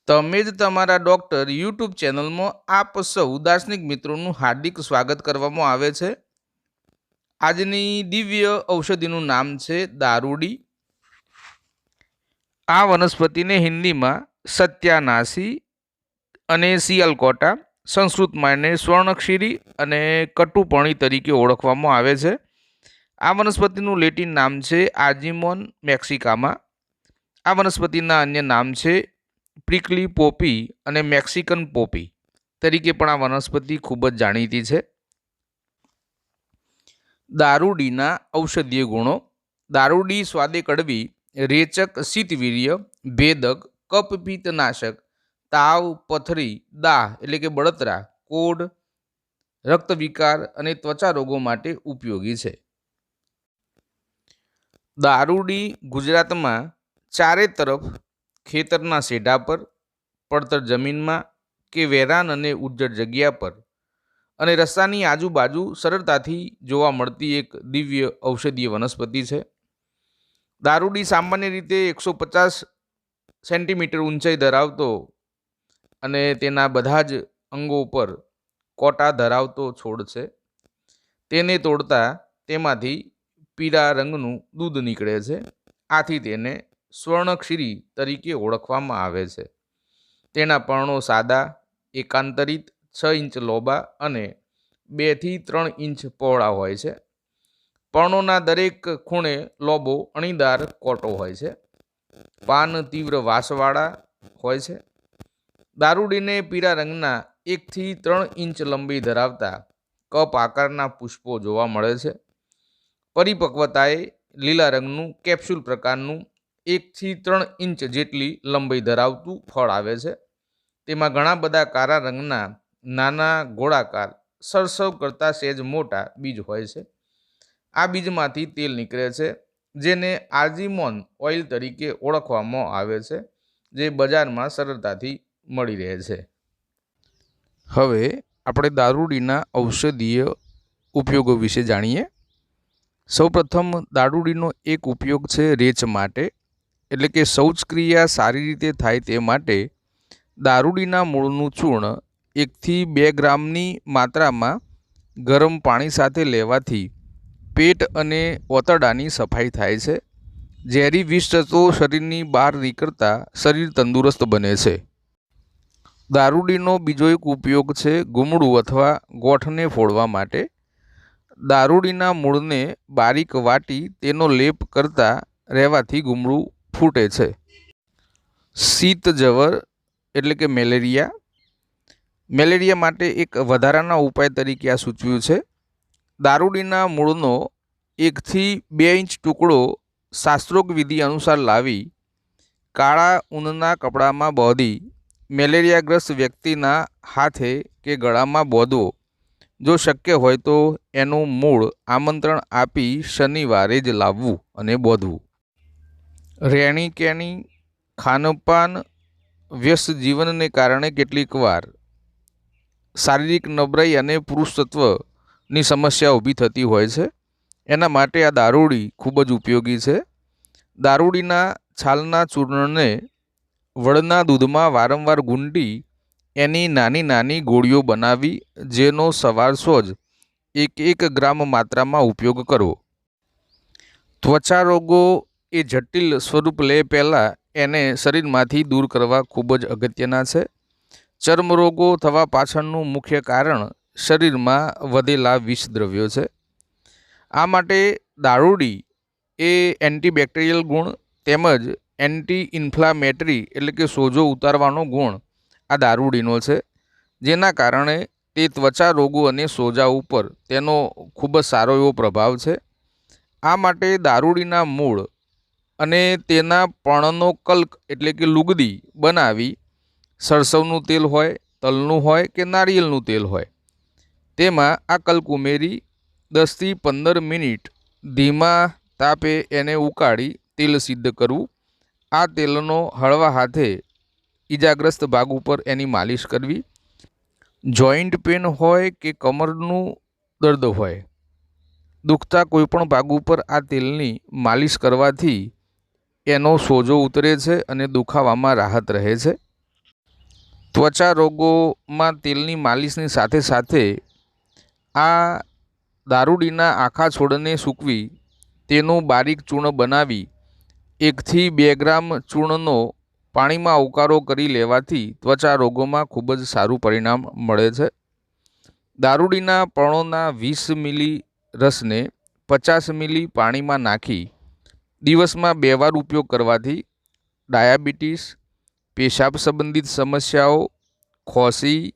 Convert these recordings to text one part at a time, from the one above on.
તમે જ તમારા ડૉક્ટર યુટ્યુબ ચેનલમાં આપ સૌ દાર્શનિક મિત્રોનું હાર્દિક સ્વાગત કરવામાં આવે છે। આજની દિવ્ય ઔષધિનું નામ છે દારૂડી। આ વનસ્પતિને હિન્દીમાં સત્યાનાશી અને સિયાલકોટા, સંસ્કૃતમાં એને સ્વર્ણક્ષીરી અને કટુપર્ણી તરીકે ઓળખવામાં આવે છે। આ વનસ્પતિનું લેટિન નામ છે આજીમોન મેક્સિકામાં। આ વનસ્પતિના અન્ય નામ છે પ્રિકલી પોપી અને મેક્સિકન પોપી તરીકે પણ આ વનસ્પતિ ખૂબ જ જાણીતી છે। દારૂડીના ઔષધીય ગુણો। દારૂડી સ્વાદે કડવી, રેચક, શીતવીર્ય, ભેદક, કફપિત્તનાશક, તાવ, પથરી, દાહ એટલે કે બળતરા, કોઢ, રક્ત વિકાર અને ત્વચા રોગો માટે ઉપયોગી છે। દારૂડી ગુજરાતમાં ચારે તરફ ખેતરના શેઢા પર, પડતર જમીનમાં કે વેરાન અને ઉજ્જડ જગ્યા પર અને રસ્તાની આજુબાજુ સરળતાથી જોવા મળતી એક દિવ્ય ઔષધીય વનસ્પતિ છે। દારૂડી સામાન્ય રીતે 150 સેન્ટીમીટર ઊંચાઈ ધરાવતો અને તેના બધા જ અંગો પર કોટા ધરાવતો છોડ છે। તેને તોડતા તેમાંથી પીળા રંગનું દૂધ નીકળે છે। આથી તેને સ્વર્ણક્ષીરી તરીકે ઓળખવામાં આવે છે। તેના પર્ણો સાદા, એકાંતરિત, 6 ઇંચ લોબા અને 2 થી 3 ઇંચ પહોળા હોય છે। પર્ણોના દરેક ખૂણે લોબો અણીદાર કોટો હોય છે। પાન તીવ્ર વાસવાળા હોય છે। દારૂડીને પીળા રંગના 1 થી 3 ઇંચ લંબાઈ ધરાવતા કપ આકારના પુષ્પો જોવા મળે છે। પરિપક્વતાએ લીલા રંગનું કેપ્સ્યુલ પ્રકારનું 1 થી 3 ઇંચ જેટલી લંબાઈ ધરાવતું ફળ આવે છે। તેમાં ઘણા બધા કાળા રંગના નાના ગોળાકાર સરસવ કરતાં સહેજ મોટા બીજ હોય છે। આ બીજમાંથી તેલ નીકળે છે, જેને આર્જીમોન ઓઇલ તરીકે ઓળખવામાં આવે છે, જે બજારમાં સરળતાથી મળી રહે છે। હવે આપણે દારૂડીના ઔષધીય ઉપયોગો વિશે જાણીએ। સૌપ્રથમ દારૂડીનો એક ઉપયોગ છે રેચ માટે, એટલે કે શૌચક્રિયા સારી રીતે થાય તે માટે દારૂડીના મૂળનું ચૂર્ણ 1 થી 2 ગ્રામની માત્રામાં ગરમ પાણી સાથે લેવાથી પેટ અને ઓતરડાની સફાઈ થાય છે। ઝેરી વિષ તત્વો શરીરની બહાર નીકળતા શરીર તંદુરસ્ત બને છે। દારૂડીનો બીજો એક ઉપયોગ છે ગુમડું અથવા ગોઠને ફોડવા માટે। દારૂડીના મૂળને બારીક વાટી તેનો લેપ કરતા રહેવાથી ગુમડું ફૂટે છે। શીત જવર એટલે કે મેલેરિયા માટે એક વધારાના ઉપાય તરીકે આ સૂચવ્યું છે। દારૂડીના મૂળનો 1 થી 2 ઇંચ ટુકડો શાસ્ત્રોક્ત વિધિ અનુસાર લાવી કાળા ઊનના કપડામાં બાંધી મેલેરિયાગ્રસ્ત વ્યક્તિના હાથે કે ગળામાં બાંધવો। જો શક્ય હોય તો એનું મૂળ આમંત્રણ આપી શનિવારે જ લાવવું અને બાંધવું। રહેણીકહેણી, ખાનપાન, વ્યસ્ત જીવનને કારણે કેટલીક વાર શારીરિક નબળાઈ અને પુરુષત્વની સમસ્યા ઊભી થતી હોય છે। એના માટે આ દારૂડી ખૂબ જ ઉપયોગી છે। દારૂડીના છાલના ચૂર્ણને વડના દૂધમાં વારંવાર ગુંદી એની નાની નાની ગોળીઓ બનાવી, જેનો સવાર સોજ 1 ગ્રામ માત્રામાં ઉપયોગ કરવો। ત્વચા રોગો એ જટિલ સ્વરૂપ લે પહેલાં એને શરીરમાંથી દૂર કરવા ખૂબ જ અગત્યના છે। ચર્મરોગો થવા પાછળનું મુખ્ય કારણ શરીરમાં વધેલા વિષ દ્રવ્યો છે। આ માટે દારૂડી એ એન્ટીબેક્ટેરિયલ ગુણ તેમજ એન્ટી ઇન્ફ્લામેટરી એટલે કે સોજો ઉતારવાનો ગુણ આ દારૂડીનો છે, જેના કારણે તે ત્વચા રોગો અને સોજા ઉપર તેનો ખૂબ જ સારો એવો પ્રભાવ છે। આ માટે દારૂડીના મૂળ અને તેના પર્ણનો કલ્ક એટલે કે લુગદી બનાવી સરસવનું તેલ હોય, તલનું હોય કે નારિયેળનું તેલ હોય તેમાં આ કલ્ક ઉમેરી 10 થી 15 મિનિટ ધીમા તાપે એને ઉકાળી તેલ સિદ્ધ કરવું। આ તેલનો હળવા હાથે ઈજાગ્રસ્ત ભાગ ઉપર એની માલિશ કરવી। જોઈન્ટ પેન હોય કે કમરનું દર્દ હોય, દુખતા કોઈપણ ભાગ ઉપર આ તેલની માલિશ કરવાથી એનો સોજો ઉતરે છે અને દુખાવામાં રાહત રહે છે। ત્વચા રોગોમાં તેલની માલિશની સાથે સાથે આ દારૂડીના આખા છોડને સૂકવી તેનું બારીક ચૂર્ણ બનાવી 1 થી 2 ગ્રામ ચૂર્ણનો પાણીમાં ઉકાળો કરી લેવાથી ત્વચા રોગોમાં ખૂબ જ સારું પરિણામ મળે છે. દારૂડીના પર્ણોના 20 મિલી રસને 50 મિલી પાણીમાં નાખી દિવસમાં 2 વાર ઉપયોગ કરવાથી ડાયાબિટીસ, પેશાબ સંબંધિત સમસ્યાઓ, ખોસી,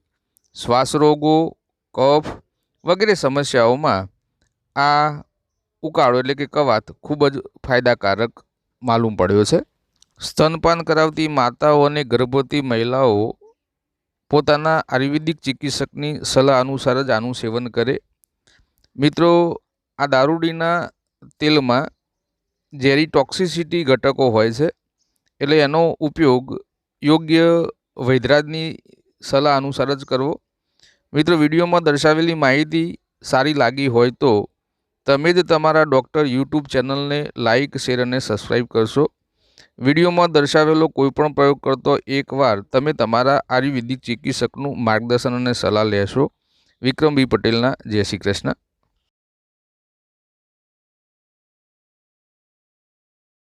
શ્વાસ રોગો, કફ વગેરે સમસ્યાઓમાં આ ઉકાળો એટલે કે કવાત ખૂબ જ ફાયદાકારક માલુમ પડ્યો છે. સ્તનપાન કરાવતી માતાઓ અને ગર્ભવતી મહિલાઓ પોતાના આયુર્વેદિક ચિકિત્સકની સલાહ અનુસાર જ આનું સેવન કરે. મિત્રો, આ દારૂડીના તેલમાં ઝેરી ટોક્સિસિટી ઘટકો હોય છે, એટલે એનો ઉપયોગ યોગ્ય વૈદ્યરાજની સલાહ અનુસાર જ કરવો. મિત્રો, વિડીયોમાં દર્શાવેલી માહિતી સારી લાગી હોય તો તમે જ તમારા ડૉક્ટર યુટ્યુબ ચેનલને લાઇક, શેર અને સબસ્ક્રાઈબ કરશો. વિડીયોમાં દર્શાવેલો કોઈપણ પ્રયોગ કરતો એકવાર તમે તમારા આયુર્વેદિક ચિકિત્સકનું માર્ગદર્શન અને સલાહ લેશો. વિક્રમ બી પટેલના જય શ્રી કૃષ્ણ.